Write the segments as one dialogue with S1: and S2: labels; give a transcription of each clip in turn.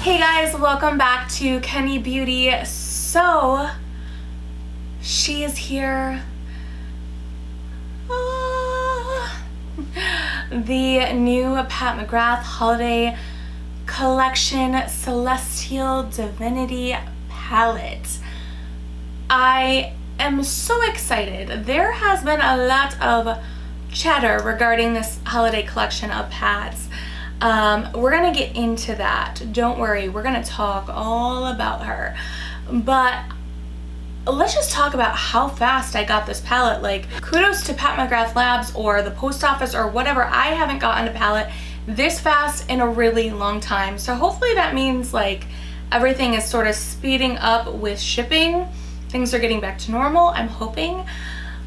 S1: Hey guys, welcome back to Kendi Beauty. So, she is here. The new Pat Mcgrath Holiday Collection Celestial Divinity Palette. I am so excited. There has been a lot of chatter regarding this holiday collection of Pats. We're gonna get into that. Don't worry, we're gonna talk all about her. But let's just talk about how fast I got this palette. Like, kudos to Pat Mcgrath Labs or the post office or whatever. I haven't gotten a palette this fast in a really long time. So hopefully that means like everything is sort of speeding up with shipping. Things are getting back to normal, I'm hoping.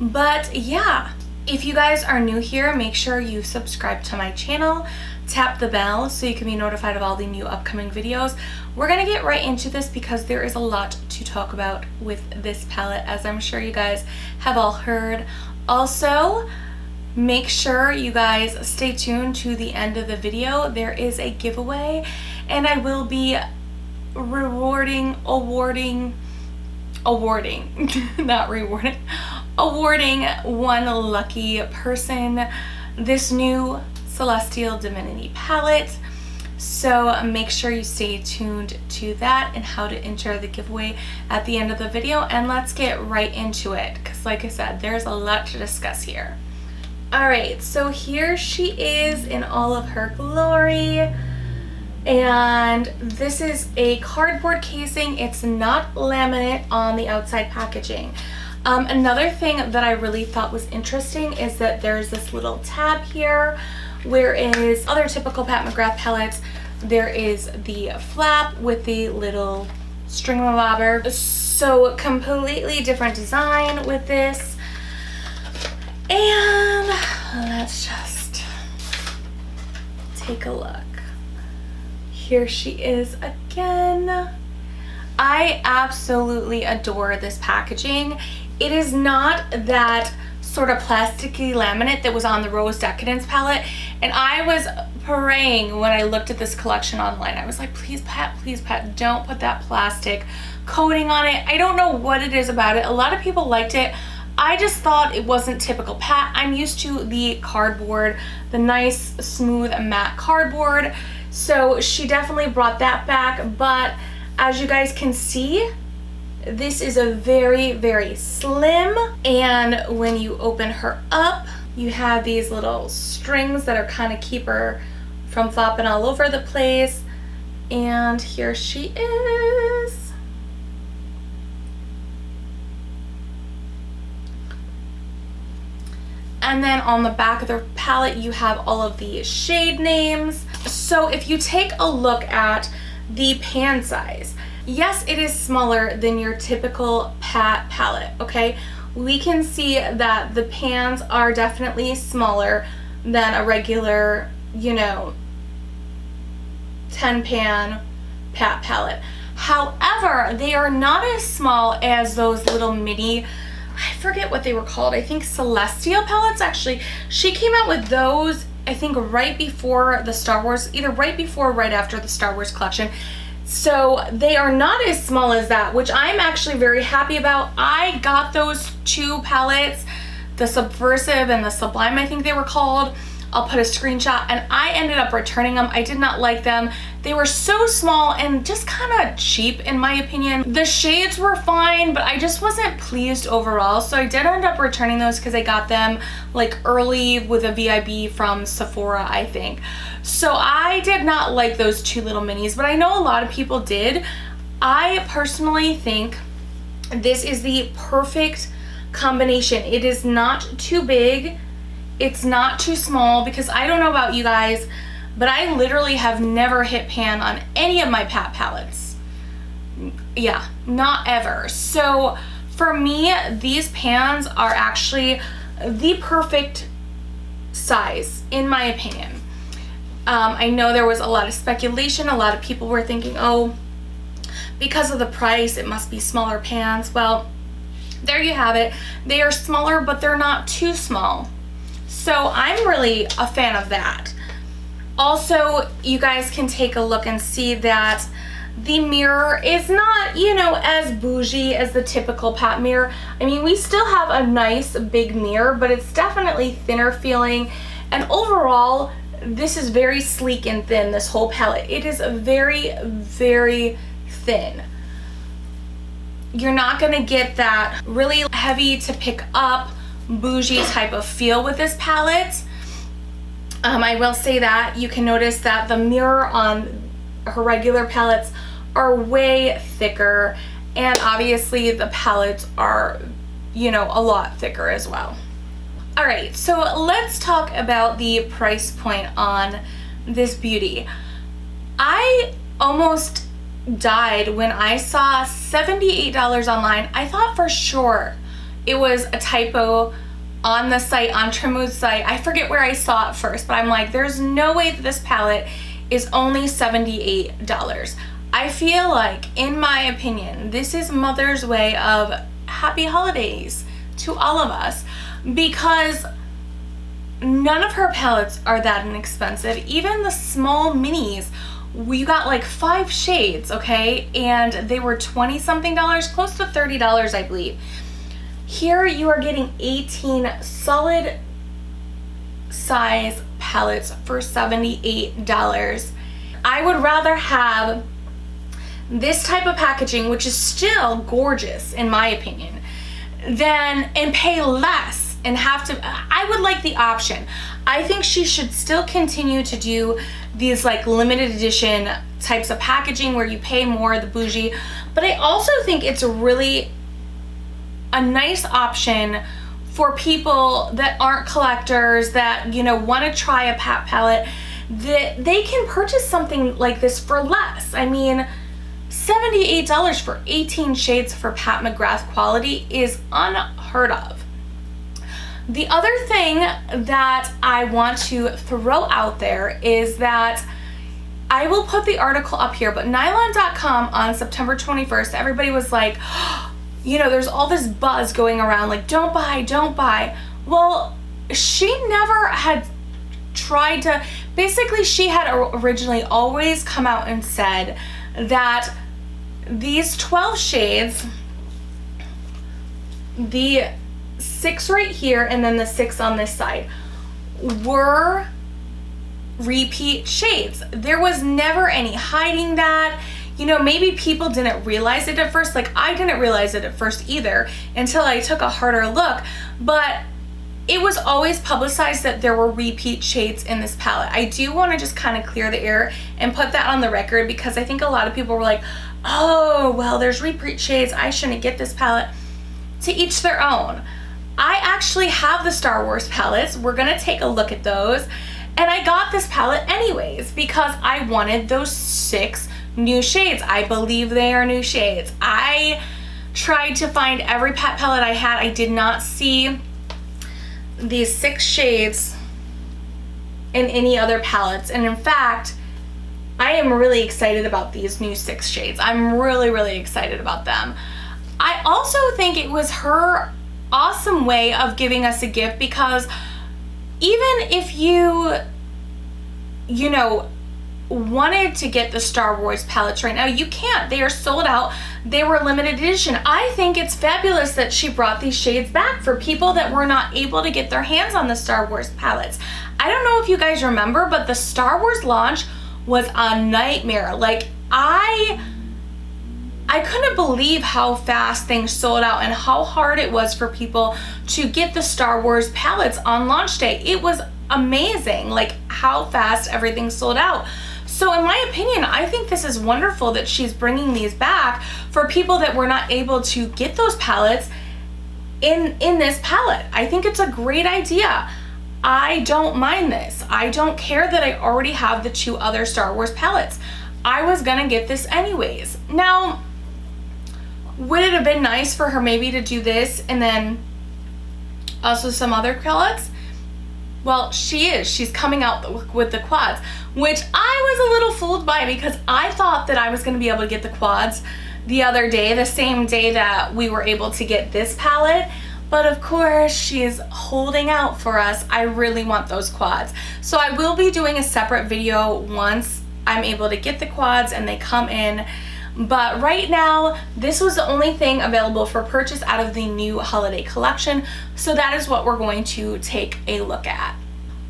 S1: But yeah, if you guys are new here, make sure you subscribe to my channel. Tap the bell so you can be notified of all the new upcoming videos. We're gonna get right into this because there is a lot to talk about with this palette, as I'm sure you guys have all heard. Also, make sure you guys stay tuned to the end of the video. There is a giveaway and I will be awarding one lucky person this new Celestial Divinity Palette. So make sure you stay tuned to that and how to enter the giveaway at the end of the video, and let's get right into it because like I said, there's a lot to discuss here. Alright, so here she is in all of her glory, and this is a cardboard casing. It's not laminate on the outside packaging. Another thing that I really thought was interesting is that there's this little tab here, whereas other typical Pat Mcgrath palettes, there is the flap with the little string bobber. So completely different design with this. And let's just take a look. Here she is again. I absolutely adore this packaging. It is not that sort of plasticky laminate that was on the Rose Decadence palette, and I was praying when I looked at this collection online. I was like, please Pat, don't put that plastic coating on it. I don't know what it is about it. A lot of people liked it. I just thought it wasn't typical Pat. I'm used to the cardboard, the nice smooth matte cardboard, so she definitely brought that back. But as you guys can see, this is a very, very slim, and when you open her up, you have these little strings that are kind of keep her from flopping all over the place. And here she is. And then on the back of the palette, you have all of the shade names. So if you take a look at the pan size, yes, it is smaller than your typical Pat palette, okay? We can see that the pans are definitely smaller than a regular, you know, 10 pan Pat palette. However, they are not as small as those little mini, I forget what they were called, I think Celestial palettes. Actually, she came out with those, I think right before the Star Wars, either right before or right after the Star Wars collection. So they are not as small as that, which I'm actually very happy about. I got those two palettes, the Subversive and the Sublime, I think they were called. I'll put a screenshot, and I ended up returning them. I did not like them. They were so small and just kind of cheap in my opinion. The shades were fine, but I just wasn't pleased overall. So I did end up returning those because I got them like early with a VIB from Sephora, I think. So I did not like those two little minis, but I know a lot of people did. I personally think this is the perfect combination. It is not too big. It's not too small, because I don't know about you guys, but I literally have never hit pan on any of my Pat palettes. Yeah, not ever. So for me, these pans are actually the perfect size in my opinion. I know there was a lot of speculation. A lot of people were thinking, oh, because of the price, it must be smaller pans. Well, there you have it. They are smaller, but they're not too small. So I'm really a fan of that. Also, you guys can take a look and see that the mirror is not, you know, as bougie as the typical Pat mirror. I mean, we still have a nice big mirror, but it's definitely thinner feeling. And overall, this is very sleek and thin, this whole palette. It is very, very thin. You're not gonna get that really heavy to pick up bougie type of feel with this palette. I will say that you can notice that the mirror on her regular palettes are way thicker, and obviously the palettes are, you know, a lot thicker as well. All right, so let's talk about the price point on this beauty. I almost died when I saw $78 online. I thought for sure it was a typo on the site, on Trimood's site. I forget where I saw it first, but I'm like, there's no way that this palette is only $78. I feel like, in my opinion, this is Mother's way of happy holidays to all of us, because none of her palettes are that inexpensive. Even the small minis, we got like 5 shades, okay? And they were 20 something dollars, close to $30, I believe. Here you are getting 18 solid size palettes for $78. I would rather have this type of packaging, which is still gorgeous in my opinion, and pay less and have to. I would like the option. I think she should still continue to do these like limited edition types of packaging where you pay more, the bougie, but I also think it's really a nice option for people that aren't collectors, that, you know, want to try a Pat palette, that they can purchase something like this for less. I mean, $78 for 18 shades for Pat Mcgrath quality is unheard of. The other thing that I want to throw out there is that I will put the article up here, but nylon.com on September 21st, everybody was like, you know, there's all this buzz going around, like, don't buy, don't buy. Well, she never had tried to, basically she had originally always come out and said that these 12 shades, the 6 right here and then the 6 on this side, were repeat shades. There was never any hiding that. You know, maybe people didn't realize it at first. Like, I didn't realize it at first either until I took a harder look, but it was always publicized that there were repeat shades in this palette. I do want to just kind of clear the air and put that on the record, because I think a lot of people were like, oh, well, there's repeat shades, I shouldn't get this palette. To each their own. I actually have the Star Wars palettes. We're gonna take a look at those. And I got this palette anyways because I wanted those 6 new shades. I believe they are new shades. I tried to find every Pat palette I had. I did not see these 6 shades in any other palettes. And in fact, I am really excited about these new 6 shades. I'm really, really excited about them. I also think it was her awesome way of giving us a gift, because even if you know, wanted to get the Star Wars palettes right now, you can't. They are sold out. They were limited edition. I think it's fabulous that she brought these shades back for people that were not able to get their hands on the Star Wars palettes. I don't know if you guys remember, but the Star Wars launch was a nightmare. Like, I couldn't believe how fast things sold out and how hard it was for people to get the Star Wars palettes on launch day. It was amazing, like, how fast everything sold out. So in my opinion, I think this is wonderful that she's bringing these back for people that were not able to get those palettes in this palette. I think it's a great idea. I don't mind this. I don't care that I already have the 2 other Star Wars palettes. I was gonna get this anyways. Now, would it have been nice for her maybe to do this and then also some other palettes? Well, she's coming out with the quads, which I was a little fooled by, because I thought that I was going to be able to get the quads the other day, the same day that we were able to get this palette, But of course, she's holding out for us. I really want those quads. So I will be doing a separate video once I'm able to get the quads and they come in. But right now, this was the only thing available for purchase out of the new holiday collection. So that is what we're going to take a look at.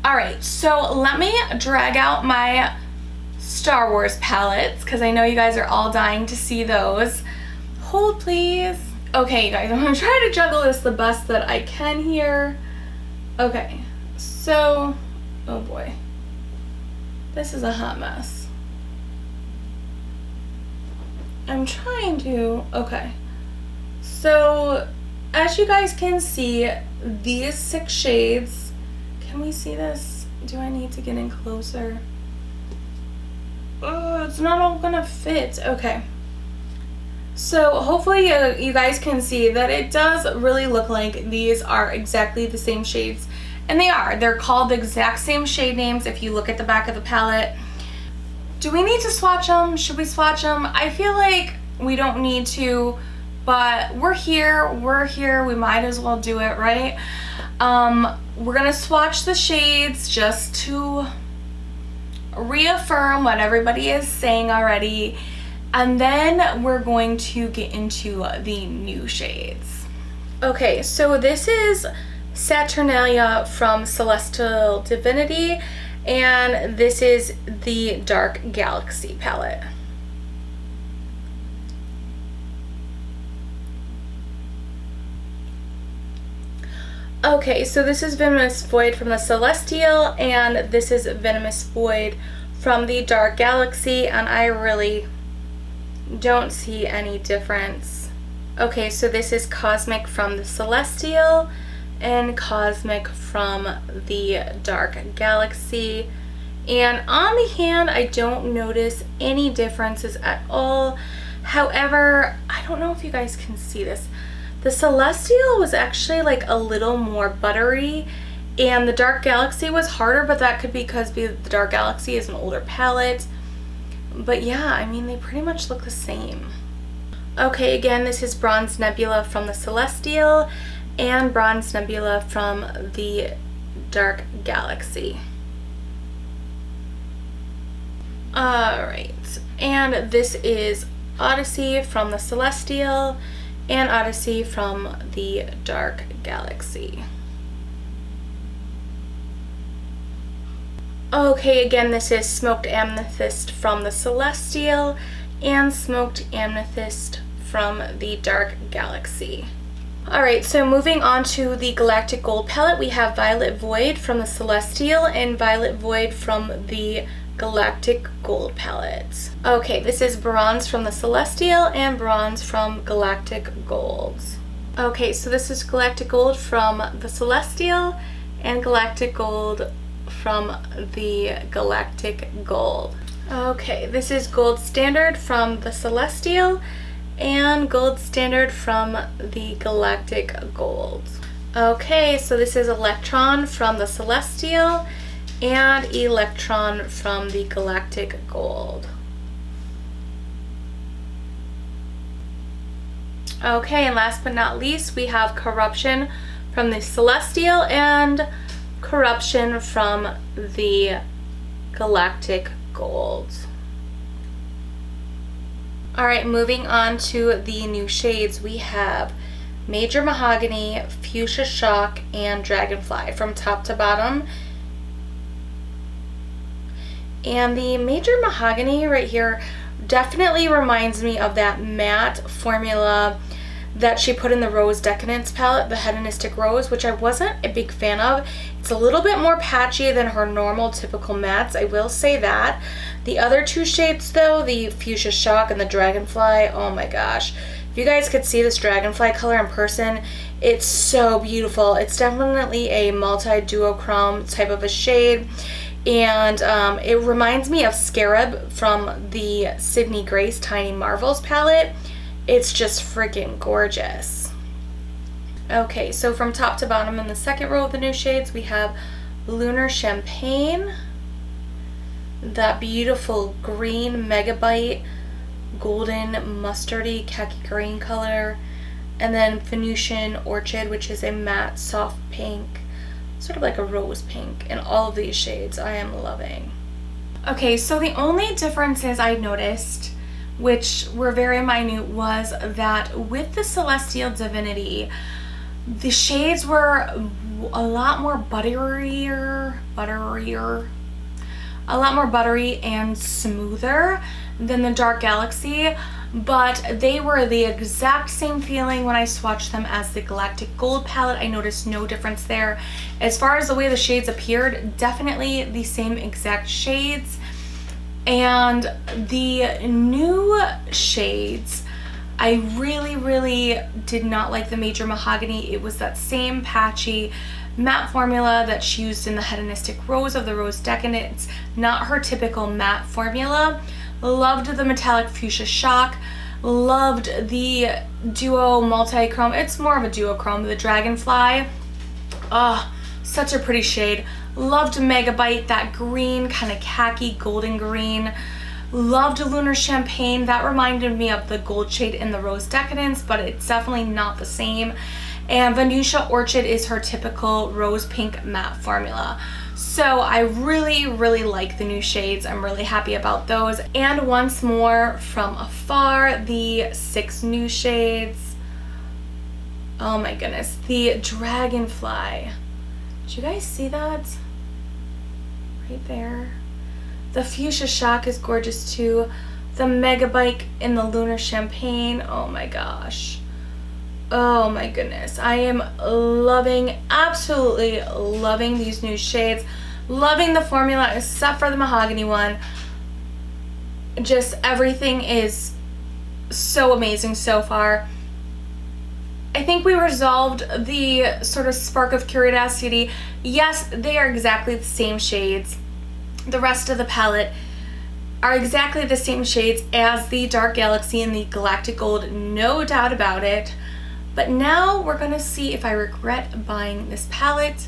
S1: All right, so let me drag out my Star Wars palettes because I know you guys are all dying to see those. Hold, please. Okay, you guys, I'm gonna try to juggle this the best that I can here. Okay, so, oh boy. This is a hot mess. I'm trying to, okay. So, as you guys can see, these 6 shades, can we see this? Do I need to get in closer? Oh, it's not all gonna fit, okay. So hopefully you guys can see that it does really look like these are exactly the same shades. And they are. They're called the exact same shade names if you look at the back of the palette. Do we need to swatch them? Should we swatch them? I feel like we don't need to, but we're here, we might as well do it, right? We're gonna swatch the shades just to reaffirm what everybody is saying already. And then we're going to get into the new shades. Okay, so this is Saturnalia from Celestial Divinity, and this is the Dark Galaxy palette. Okay, so this is Venomous Void from the Celestial, and this is Venomous Void from the Dark Galaxy, and I really don't see any difference. Okay, so this is Cosmic from the Celestial and Cosmic from the Dark Galaxy. And on the hand, I don't notice any differences at all. However, I don't know if you guys can see this. The Celestial was actually like a little more buttery, and the Dark Galaxy was harder, but that could be because the Dark Galaxy is an older palette. But yeah, I mean, they pretty much look the same. Okay, again, this is Bronze Nebula from the Celestial and Bronze Nebula from the Dark Galaxy. Alright, and this is Odyssey from the Celestial and Odyssey from the Dark Galaxy. Okay, again, this is Smoked Amethyst from the Celestial and Smoked Amethyst from the Dark Galaxy. Alright, so moving on to the Galactic Gold palette, we have Violet Void from the Celestial and Violet Void from the Galactic Gold palette. Okay, this is Bronze from the Celestial and Bronze from Galactic Gold. Okay, so this is Galactic Gold from the Celestial and Galactic Gold from the Galactic Gold. Okay, this is Gold Standard from the Celestial and Gold Standard from the Galactic Gold. Okay, so this is Electron from the Celestial and Electron from the Galactic Gold. Okay, and last but not least, we have Corruption from the Celestial and Corruption from the Galactic Gold. Alright, moving on to the new shades, we have Major Mahogany, Fuchsia Shock, and Dragonfly from top to bottom. And the Major Mahogany right here definitely reminds me of that matte formula that she put in the Rose Decadence palette, the Hedonistic Rose, which I wasn't a big fan of. It's a little bit more patchy than her normal typical mattes, I will say that. The other two shades though, the Fuchsia Shock and the Dragonfly, oh my gosh. If you guys could see this Dragonfly color in person, it's so beautiful. It's definitely a multi-duochrome type of a shade. And it reminds me of Scarab from the Sydney Grace Tiny Marvels palette. It's just freaking gorgeous. Okay, so from top to bottom in the second row of the new shades, we have Lunar Champagne, that beautiful green Megabyte, golden mustardy khaki green color, And then Venusian Orchid, which is a matte soft pink, sort of like a rose pink. And all of these shades I am loving. Okay, so the only differences I noticed, which were very minute, was that with the Celestial Divinity, the shades were a lot more buttery and smoother than the Dark Galaxy, but they were the exact same feeling when I swatched them as the Galactic Gold palette. I noticed no difference there. As far as the way the shades appeared, definitely the same exact shades. And the new shades, I really did not like the Major Mahogany. It was that same patchy matte formula that she used in the Hedonistic Rose of the Rose Decadence. Not her typical matte formula. Loved the Metallic Fuchsia Shock. Loved the Duo Multi-Chrome. It's more of a duochrome, the Dragonfly. Oh, such a pretty shade. Loved Megabyte, that green, kind of khaki golden green. Loved Lunar Champagne. That reminded me of the gold shade in the Rose Decadence, but it's definitely not the same. And Venusian Orchid is her typical rose pink matte formula. So I really like the new shades. I'm really happy about those. And once more from afar, the 6 new shades. Oh my goodness, the Dragonfly. Did you guys see that? Right there. The Fuchsia Shock is gorgeous too. The Megabyte in the Lunar Champagne. Oh my gosh. Oh my goodness. I am loving, absolutely loving these new shades. Loving the formula except for the mahogany one. Just everything is so amazing so far. I think we resolved the sort of spark of curiosity. Yes, they are exactly the same shades. The rest of the palette are exactly the same shades as the Dark Galaxy and the Galactic Gold, no doubt about it. But now we're gonna see if I regret buying this palette.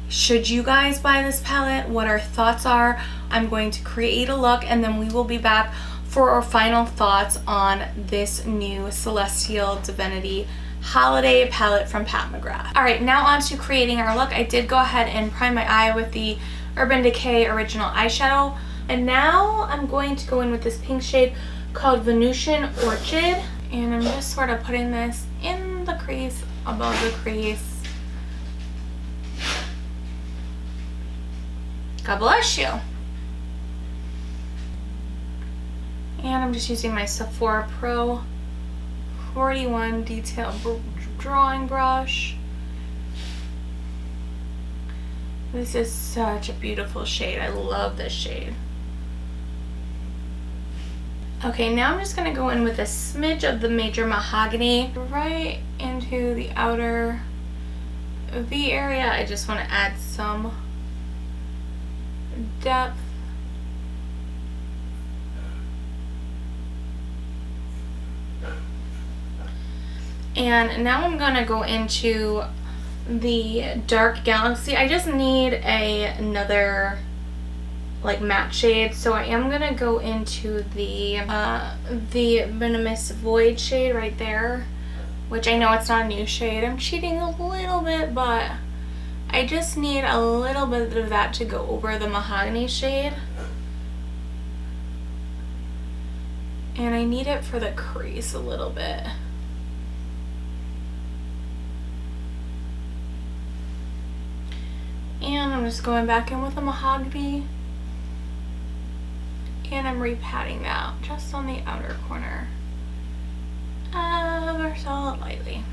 S1: Should you guys buy this palette? What our thoughts are. I'm going to create a look and then we will be back for our final thoughts on this new Celestial Divinity Holiday palette from Pat Mcgrath. Alright, now on to creating our look. I did go ahead and prime my eye with the Urban Decay Original Eyeshadow. And now I'm going to go in with this pink shade called Venusian Orchid. And I'm just sort of putting this in the crease, above the crease. God bless you. And I'm just using my Sephora Pro 41 detail drawing brush. This is such a beautiful shade. I love this shade. Okay, now I'm just going to go in with a smidge of the Major Mahogany right into the outer V area. I just want to add some depth. And now I'm going to go into the Dark Galaxy. I just need another like matte shade, so I am gonna go into the Venomous Void shade right there, which I know it's not a new shade. I'm cheating a little bit, but I just need a little bit of that to go over the mahogany shade, and I need it for the crease a little bit. And I'm just going back in with the mahogany. And I'm repatting that just on the outer corner, ever so lightly.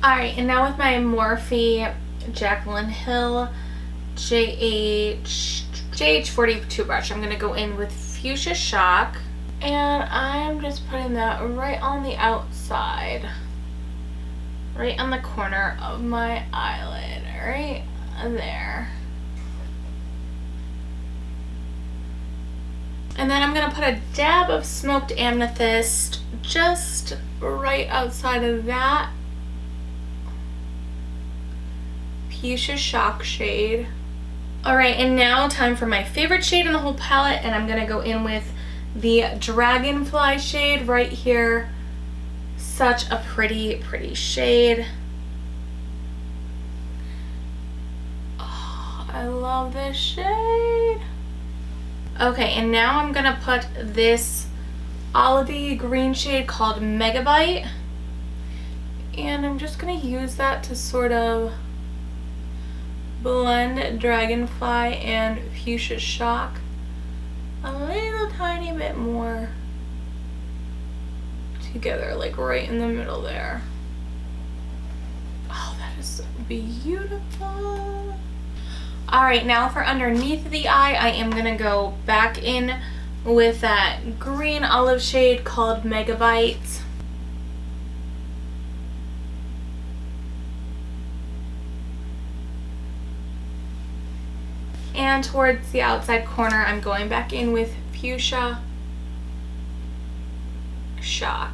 S1: Alright, and now with my Morphe Jaclyn Hill JH42 brush, I'm going to go in with Fuchsia Shock. And I'm just putting that right on the outside, right on the corner of my eyelid, right there. And then I'm going to put a dab of Smoked Amethyst just right outside of that Fuchsia Shock shade. Alright, and now time for my favorite shade in the whole palette, and I'm going to go in with the Dragonfly shade right here, Such a pretty shade. Oh, I love this shade. Okay, and now I'm gonna put this olivey green shade called Megabyte, and I'm just gonna use that to sort of blend Dragonfly and Fuchsia Shock a little tiny bit more together, like right in the middle there. Oh, that is beautiful. All right, now for underneath the eye, I am gonna go back in with that green olive shade called Megabyte. And towards the outside corner, I'm going back in with Fuchsia Shock.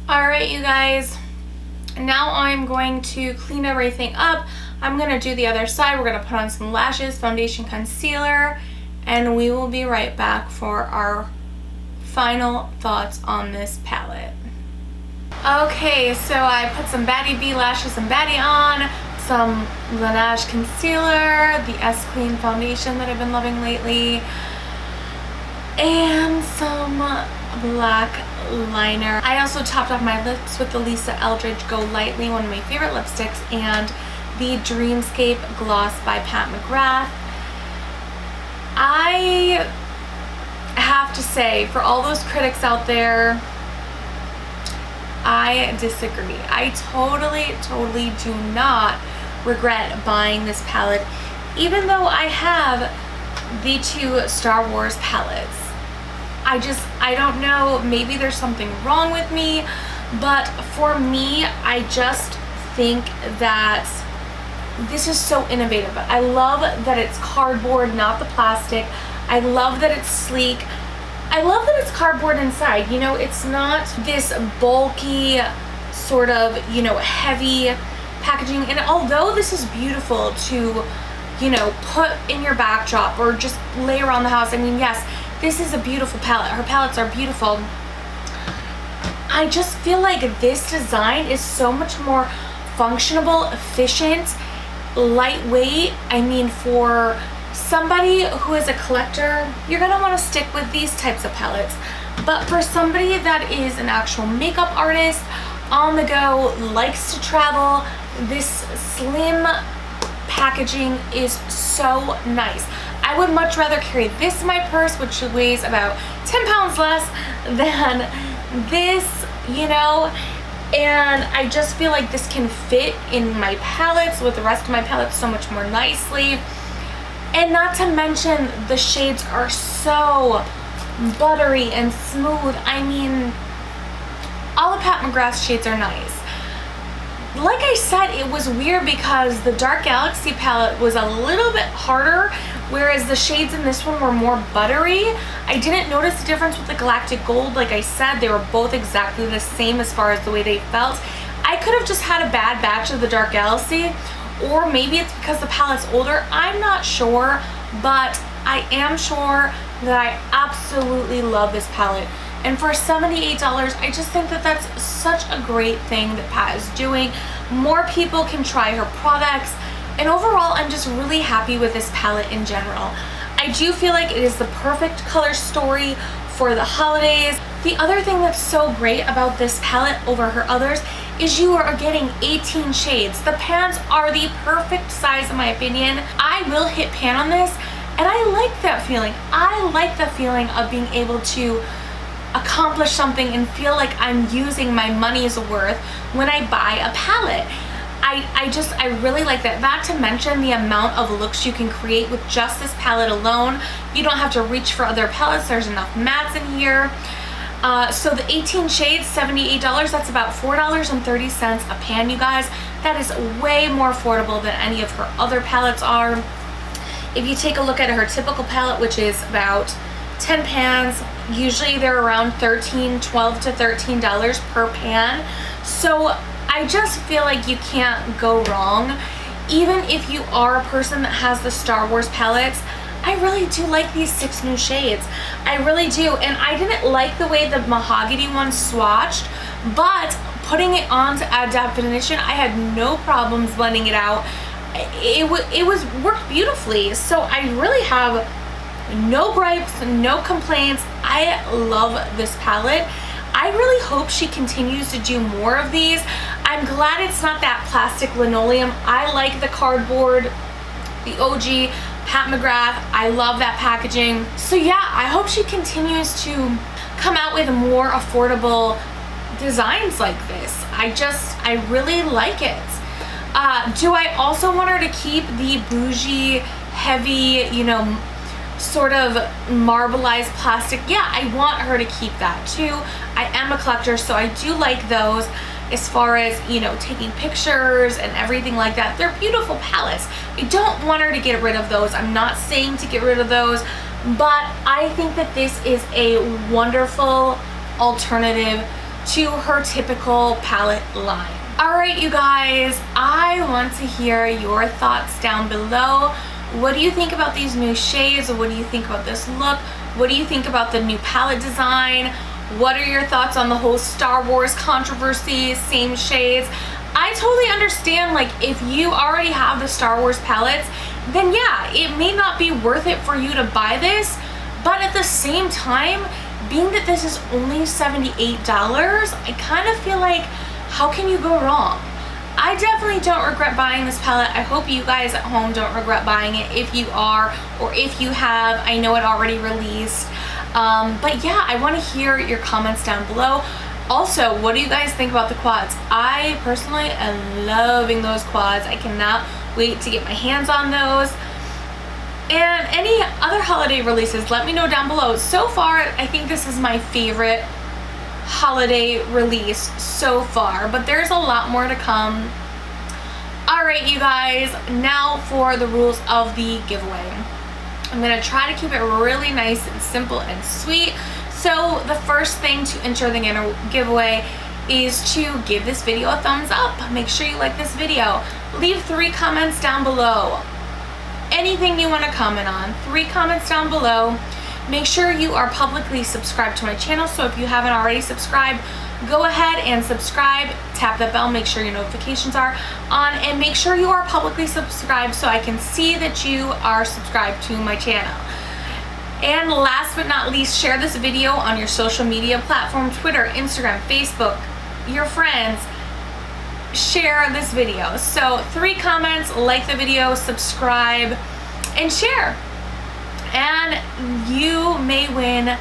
S1: Alright, you guys, now I'm going to clean everything up. I'm going to do the other side. We're going to put on some lashes, foundation, concealer, and we will be right back for our final thoughts on this palette. Okay, so I put some Baddie B lashes and Baddie on, some Laneige concealer, the S Clean foundation that I've been loving lately, and some black liner. I also topped off my lips with the Lisa Eldridge Go Lightly, one of my favorite lipsticks, and the Dreamscape gloss by Pat Mcgrath. I have to say, for all those critics out there, I disagree. I totally do not regret buying this palette, even though I have the two Star Wars palettes. I don't know, maybe there's something wrong with me, but for me, I just think that this is so innovative. I love that it's cardboard, not the plastic. I love that it's sleek. I love that it's cardboard inside. You know, it's not this bulky, sort of, you know, heavy packaging. And although this is beautiful to, you know, put in your backdrop or just lay around the house, I mean, yes, this is a beautiful palette. Her palettes are beautiful. I just feel like this design is so much more functional, efficient, lightweight. I mean, for somebody who is a collector, you're gonna want to stick with these types of palettes. But for somebody that is an actual makeup artist, on the go, likes to travel, this slim packaging is so nice. I would much rather carry this in my purse, which weighs about 10 pounds less than this, you know, and I just feel like this can fit in my palettes with the rest of my palettes so much more nicely. And not to mention, the shades are so buttery and smooth. I mean, all of Pat Mcgrath's shades are nice. Like I said, it was weird because the Dark Galaxy palette was a little bit harder, whereas the shades in this one were more buttery. I didn't notice the difference with the Galactic Gold. Like I said, they were both exactly the same as far as the way they felt. I could have just had a bad batch of the Dark Galaxy, or maybe it's because the palette's older. I'm not sure, but I am sure that I absolutely love this palette. And for $78, I just think that that's such a great thing that Pat is doing. More people can try her products. And overall, I'm just really happy with this palette in general. I do feel like it is the perfect color story for the holidays. The other thing that's so great about this palette over her others is you are getting 18 shades. The pans are the perfect size in my opinion. I will hit pan on this, and I like that feeling. I like the feeling of being able to accomplish something and feel like I'm using my money's worth when I buy a palette. I really like that. Not to mention the amount of looks you can create with just this palette alone. You don't have to reach for other palettes. There's enough mattes in here. So the 18 shades, $78, that's about $4.30 a pan, you guys. That is way more affordable than any of her other palettes are. If you take a look at her typical palette, which is about 10 pans, usually they're around $12 to $13 per pan. So I just feel like you can't go wrong. Even if you are a person that has the Star Wars palettes, I really do like these 6 new shades. I really do. And I didn't like the way the mahogany one swatched, but putting it onto a definition, I had no problems blending it out. It worked beautifully. So I really have no gripes, no complaints. I love this palette. I really hope she continues to do more of these. I'm glad it's not that plastic linoleum. I like the cardboard, the OG Pat Mcgrath. I love that packaging. So yeah, I hope she continues to come out with more affordable designs like this. I really like it. Do I also want her to keep the bougie, heavy, you know, sort of marbleized plastic? Yeah, I want her to keep that too. I am a collector, so I do like those as far as, you know, taking pictures and everything like that. They're beautiful palettes. I don't want her to get rid of those. I'm not saying to get rid of those, but I think that this is a wonderful alternative to her typical palette line. Alright, you guys, I want to hear your thoughts down below. What do you think about these new shades? What do you think about this look? What do you think about the new palette design? What are your thoughts on the whole Star Wars controversy, same shades? I totally understand, like, if you already have the Star Wars palettes, then yeah, it may not be worth it for you to buy this, but at the same time, being that this is only $78, I kind of feel like, how can you go wrong? I definitely don't regret buying this palette. I hope you guys at home don't regret buying it if you are, or if you have. I know it already released. But yeah, I want to hear your comments down below. Also, what do you guys think about the quads? I personally am loving those quads. I cannot wait to get my hands on those. And any other holiday releases, let me know down below. So far, I think this is my favorite holiday release so far, but there's a lot more to come. Alright, you guys, now for the rules of the giveaway. I'm going to try to keep it really nice and simple and sweet. So the first thing to enter the giveaway is to give this video a thumbs up. Make sure you like this video. Leave 3 comments down below. Anything you want to comment on, 3 comments down below. Make sure you are publicly subscribed to my channel, so if you haven't already subscribed, go ahead and subscribe, tap the bell, make sure your notifications are on, and make sure you are publicly subscribed so I can see that you are subscribed to my channel. And last but not least, share this video on your social media platform, Twitter, Instagram, Facebook, your friends. Share this video. So 3 comments, like the video, subscribe, and share. And you may win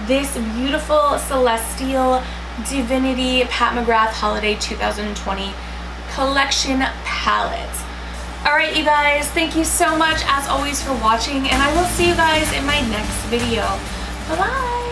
S1: this beautiful Celestial Divinity Pat Mcgrath Holiday 2020 Collection Palette. Alright, you guys, thank you so much as always for watching, and I will see you guys in my next video. Bye-bye!